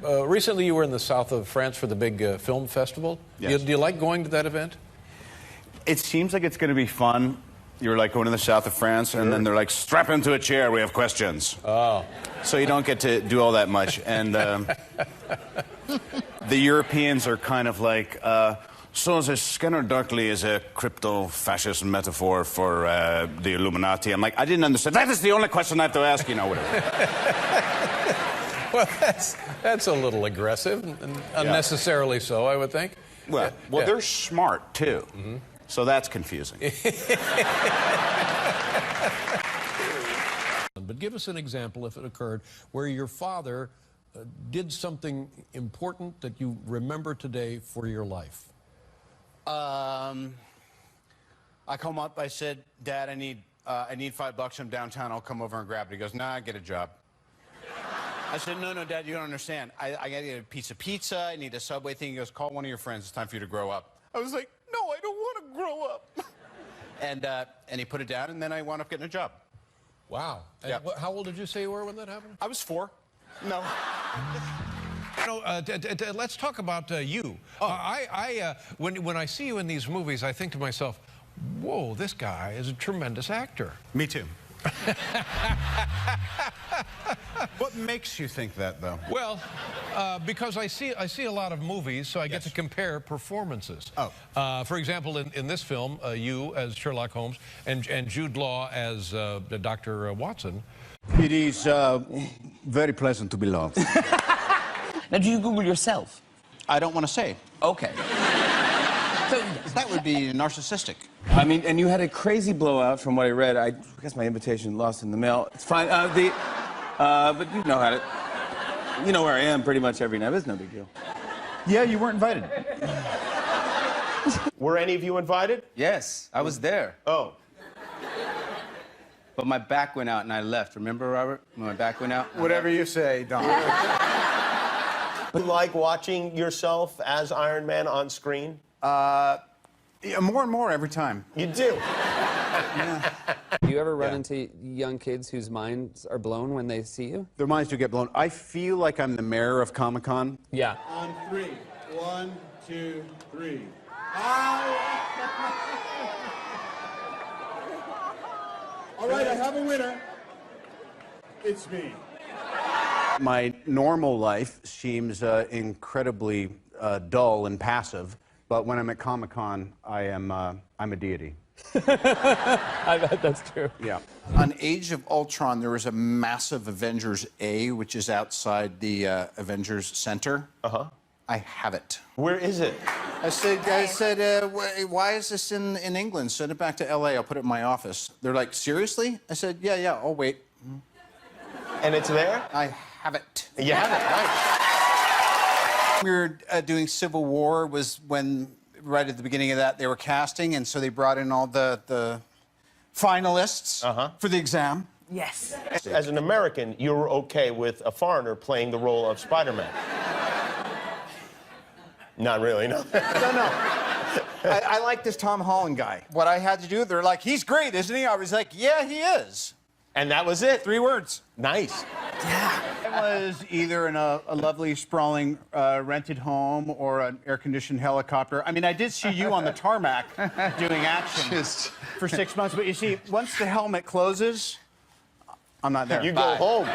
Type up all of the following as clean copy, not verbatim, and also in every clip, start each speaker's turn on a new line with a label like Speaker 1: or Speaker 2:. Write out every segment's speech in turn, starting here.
Speaker 1: Recently you were in the south of France for the big film festival.
Speaker 2: Yes.
Speaker 1: Do you like going to that event?
Speaker 2: It seems like it's going to be fun. You're like going to the south of France, and then they're like, strap into a chair, we have questions.
Speaker 1: Oh.
Speaker 2: So you don't get to do all that much. And the Europeans are kind of like, so the Skinner Darkly is a crypto-fascist metaphor for the Illuminati. I'm like, I didn't understand. That is the only question I have to ask, you know, whatever.
Speaker 1: Well, that's a little aggressive, and unnecessarily so, I would think.
Speaker 2: Well, they're smart, too. Mm-hmm. So that's confusing.
Speaker 1: But give us an example, if it occurred, where your father did something important that you remember today for your life.
Speaker 2: I come up, I said, Dad, I need $5 from downtown, I'll come over and grab it. He goes, nah, get a job. I said, no, Dad, you don't understand. I gotta get a piece of pizza, I need a Subway thing. He goes, call one of your friends, it's time for you to grow up. I was like, no, I don't want to grow up. And he put it down, and then I wound up getting a job.
Speaker 1: Wow. And
Speaker 2: yeah.
Speaker 1: How old did you say you were when that happened?
Speaker 2: I was 4. No.
Speaker 1: Let's talk about you.
Speaker 2: Oh.
Speaker 1: When I see you in these movies, I think to myself, whoa, this guy is a tremendous actor.
Speaker 2: Me too. What makes you think that, though?
Speaker 1: Well, because I see a lot of movies, so I get to compare performances.
Speaker 2: Oh.
Speaker 1: For example, in this film, you as Sherlock Holmes and Jude Law as Dr. Watson.
Speaker 3: It is very pleasant to be loved.
Speaker 4: Now, do you Google yourself?
Speaker 2: I don't want to say.
Speaker 4: Okay.
Speaker 2: So that would be narcissistic.
Speaker 5: I mean, and you had a crazy blowout from what I read. I guess my invitation lost in the mail. It's fine. But you know how to... You know where I am pretty much every night. It's no big deal.
Speaker 3: Yeah, you weren't invited.
Speaker 6: Were any of you invited?
Speaker 5: Yes, I was there.
Speaker 6: Oh.
Speaker 5: But my back went out and I left. Remember, Robert? When my back went out?
Speaker 3: Whatever you say, Don.
Speaker 6: You like watching yourself as Iron Man on screen?
Speaker 3: Yeah, more and more every time.
Speaker 6: You do.
Speaker 3: Yeah.
Speaker 7: Do you ever run into young kids whose minds are blown when they see you?
Speaker 3: Their minds do get blown. I feel like I'm the mayor of Comic-Con.
Speaker 7: Yeah.
Speaker 8: On 3. 1, 2, 3. All right, I have a winner. It's me.
Speaker 3: My normal life seems incredibly dull and passive, but when I'm at Comic-Con, I'm a deity.
Speaker 7: I bet that's true.
Speaker 3: Yeah.
Speaker 2: On Age of Ultron, there was a massive Avengers A, which is outside the Avengers Center.
Speaker 6: Uh-huh.
Speaker 2: I have it.
Speaker 6: Where is it?
Speaker 2: I said, why is this in England? Send it back to LA. I'll put it in my office. They're like, seriously? I said, yeah, I'll wait.
Speaker 6: And it's there?
Speaker 2: I have it.
Speaker 6: You have it, right.
Speaker 2: We were doing Civil War was when, right at the beginning of that, they were casting, and so they brought in all the finalists for the exam.
Speaker 4: Yes.
Speaker 6: As an American, you were okay with a foreigner playing the role of Spider-Man? Not really, no.
Speaker 3: No. I like this Tom Holland guy.
Speaker 2: What I had to do, they're like, he's great, isn't he? I was like, yeah, he is.
Speaker 6: And that was it?
Speaker 2: 3 words.
Speaker 6: Nice.
Speaker 2: Yeah. It was either in a lovely, sprawling, rented home or an air-conditioned helicopter. I mean, I did see you on the tarmac doing action for 6 months, but you see, once the helmet closes, I'm not there.
Speaker 6: You go home.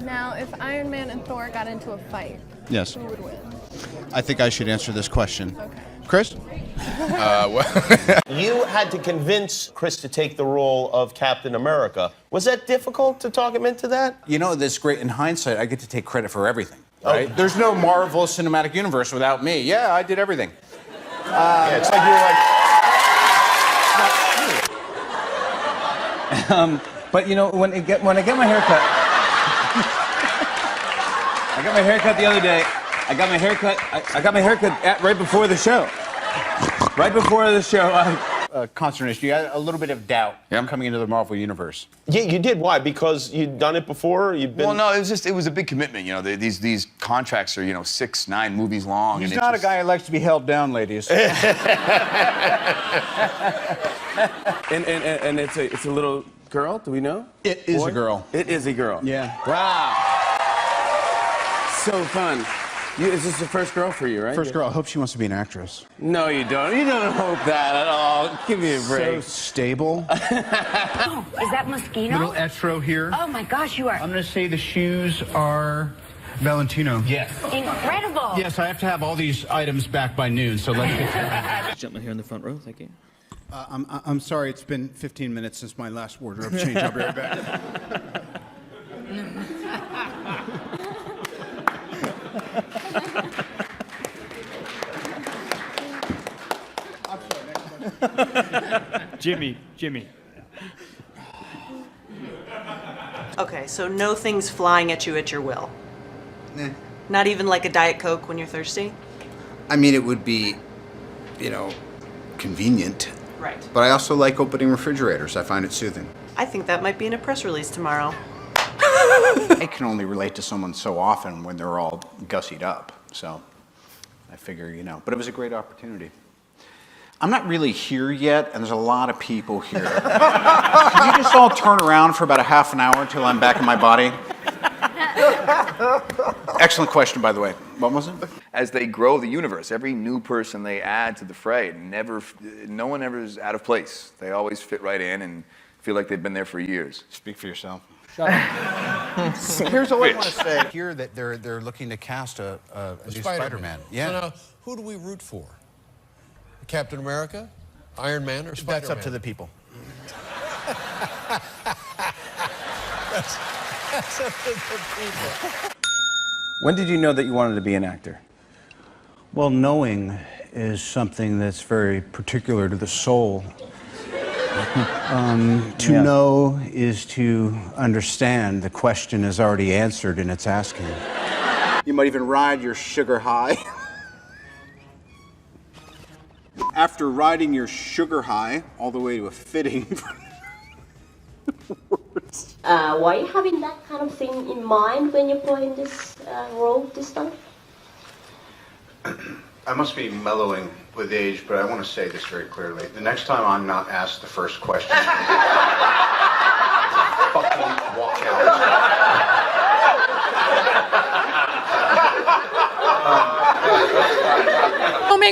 Speaker 9: Now, if Iron Man and Thor got into a fight,
Speaker 2: Yes.
Speaker 9: who would win?
Speaker 2: I think I should answer this question.
Speaker 9: Okay.
Speaker 2: Chris?
Speaker 6: You had to convince Chris to take the role of Captain America. Was that difficult to talk him into that?
Speaker 2: You know, that's great. In hindsight, I get to take credit for everything. Right? Oh. There's no Marvel Cinematic Universe without me. Yeah, I did everything.
Speaker 6: Yeah, it's like you were like...
Speaker 5: But you know, when I get my haircut, I got my haircut the other day. I got my haircut right before the show. Right before the show.
Speaker 2: Consternation. You had a little bit of doubt coming into the Marvel Universe.
Speaker 6: Yeah, you did. Why? Because you'd done it before? You'd been...
Speaker 10: Well, no, it was a big commitment. You know, these contracts are, 6, 9 movies long.
Speaker 3: He's not a guy who likes to be held down, ladies.
Speaker 5: and it's a little girl. Do we know?
Speaker 2: It is a girl.
Speaker 5: It is a girl.
Speaker 3: Yeah.
Speaker 5: Wow. so fun. Is this the first girl for you, right?
Speaker 3: First girl. I hope she wants to be an actress.
Speaker 5: No, you don't. You don't hope that at all. Give me a break.
Speaker 3: So stable.
Speaker 11: Oh, is that Moschino?
Speaker 2: Little etro here.
Speaker 11: Oh my gosh, you are
Speaker 2: I'm going to say the shoes are Valentino. Yes.
Speaker 11: incredible.
Speaker 2: Yes, I have to have all these items back by noon, so let's get started.
Speaker 4: Gentleman here in the front row, thank you.
Speaker 2: I'm sorry, it's been 15 minutes since my last wardrobe change. I'll be right back.
Speaker 12: Jimmy.
Speaker 13: Okay, so no things flying at you at your will. Not even like a Diet Coke when you're thirsty?
Speaker 3: I mean, it would be, convenient.
Speaker 13: Right.
Speaker 3: But I also like opening refrigerators. I find it soothing.
Speaker 13: I think that might be in a press release tomorrow.
Speaker 3: I can only relate to someone so often when they're all gussied up. So I figure, but it was a great opportunity. I'm not really here yet, and there's a lot of people here. Can you just all turn around for about a half an hour until I'm back in my body? Excellent question, by the way. What was it?
Speaker 10: As they grow the universe, every new person they add to the fray, no one ever is out of place. They always fit right in and feel like they've been there for years.
Speaker 3: Speak for yourself.
Speaker 2: Shut up. Here's all I want to say. Here that they're looking to cast a new Spider-Man. Yeah.
Speaker 1: So now, who do we root for? Captain America, Iron Man, or Spider-Man?
Speaker 2: That's up to the people.
Speaker 1: That's up to the people.
Speaker 5: When did you know that you wanted to be an actor?
Speaker 3: Well, knowing is something that's very particular to the soul. To know is to understand. The question is already answered in its asking. You might even ride your sugar high. After riding your sugar high all the way to a fitting.
Speaker 11: Why are you having that kind of thing in mind when you're playing this role this time?
Speaker 3: I must be mellowing with age, but I want to say this very clearly. The next time I'm not asked the first question, fucking walk out.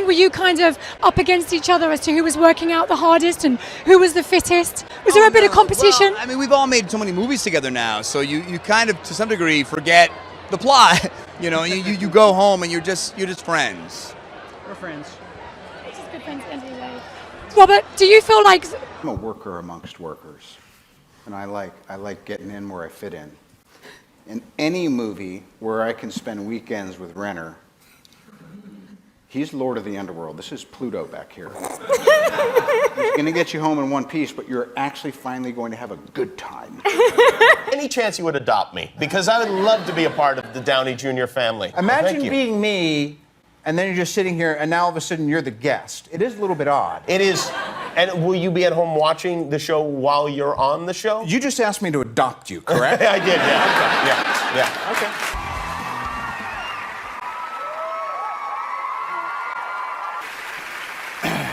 Speaker 11: Were you kind of up against each other as to who was working out the hardest and who was the fittest? Was there a bit of competition?
Speaker 10: Well, I mean, we've all made so many movies together now, so you kind of, to some degree, forget the plot. You go home and you're just friends.
Speaker 12: We're friends.
Speaker 11: It's just good friends at the end of the day. Robert, do you feel like...
Speaker 3: I'm a worker amongst workers, and I like getting in where I fit in. In any movie where I can spend weekends with Renner, he's Lord of the Underworld. This is Pluto back here. He's going to get you home in one piece, but you're actually finally going to have a good time.
Speaker 6: Any chance you would adopt me? Because I would love to be a part of the Downey Jr. family.
Speaker 2: Imagine being me, and then you're just sitting here, and now all of a sudden you're the guest. It is a little bit odd.
Speaker 6: It is. And will you be at home watching the show while you're on the show?
Speaker 2: You just asked me to adopt you, correct?
Speaker 6: I did, yeah. Yeah.
Speaker 2: Okay.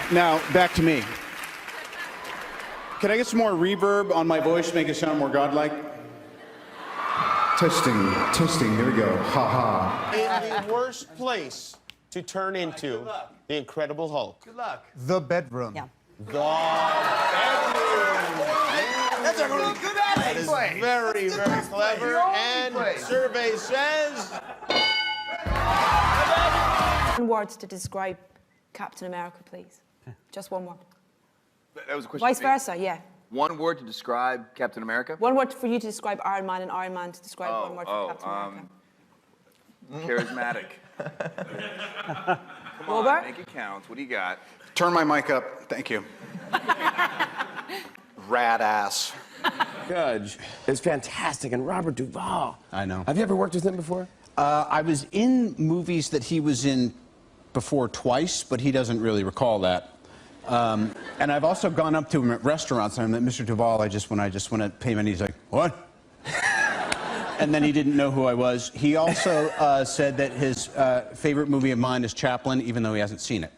Speaker 2: Now, back to me. Can I get some more reverb on my voice to make it sound more godlike? Testing, here we go. Ha ha.
Speaker 6: In the worst place to turn into the Incredible Hulk.
Speaker 10: Good luck.
Speaker 2: The bedroom.
Speaker 13: Yeah.
Speaker 6: The bedroom.
Speaker 10: That's a really good
Speaker 6: That is very, very clever. And survey says...
Speaker 11: One word to describe Captain America, please. Just one word.
Speaker 10: That was a question.
Speaker 11: Vice versa, yeah.
Speaker 10: One word to describe Captain America?
Speaker 11: One word for you to describe Iron Man and Iron Man to describe one word for Captain America.
Speaker 10: Charismatic. Come on,
Speaker 11: Robert?
Speaker 10: make it count. What do you got?
Speaker 3: Turn my mic up. Thank you. Rad ass.
Speaker 5: Judge is fantastic, and Robert Duvall.
Speaker 3: I know.
Speaker 5: Have you ever worked with him before?
Speaker 3: I was in movies that he was in before twice, but he doesn't really recall that. And I've also gone up to him at restaurants, and I'm like, Mr. Duvall, when I just want to pay money, he's like, what? And then he didn't know who I was. He also said that his favorite movie of mine is Chaplin, even though he hasn't seen it.